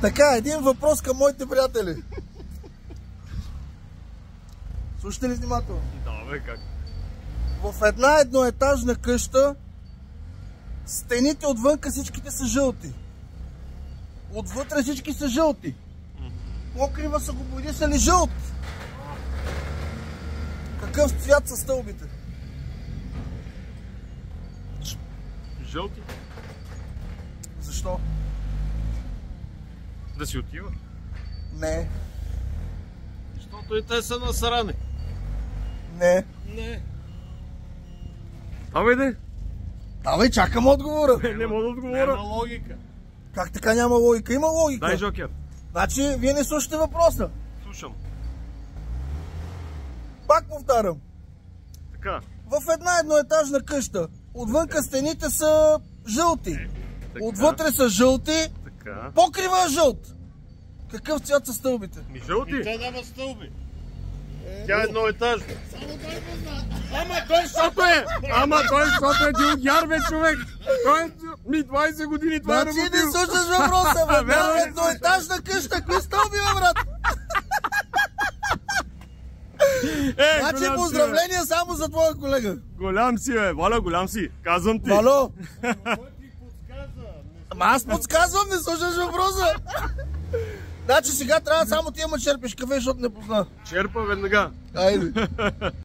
Така, един въпрос към моите приятели. Слушате ли внимателно? Да, бе, как? В една едноетажна къща стените отвънка всичките са жълти. Отвътре всички са жълти. Покрива са го боядисали жълт. Какъв цвят са стълбите? Жълти? Защо? Да си отива? Не. Защото и те са насрани. Не. Не. Абе, не. Давай, чакам отговора. Не мога да отговоря. Няма логика. Как така няма логика? Има логика. Дай жокер. Значи, вие не слушате въпроса. Слушам. Пак повтарям. Така. В една едноетажна къща. Отвънка стените са жълти. Така. Отвътре са жълти. Така. Покрива е жълт. Какъв цвят са стълбите? Ми жълти. Тя няма стълби. Тя е едноетажна. Само той го знае. Ама той защото е дилгяр, бе, човек. Той е ми 20 години това е Значи не работил. слушаш въпроса, бе. Верно ли си? Едноетажна къща. Кои стълби, бе, брат? Значи голям си, поздравления само за твоя колега. бе. Голям си, бе. Валя, голям си. Казвам ти. Вало. Той ти подсказа. Ама аз подсказвам, не слушаш въпроса. Значи сега трябва само ти ама черпиш кафе, защото не позна. Черпа веднага. Айде.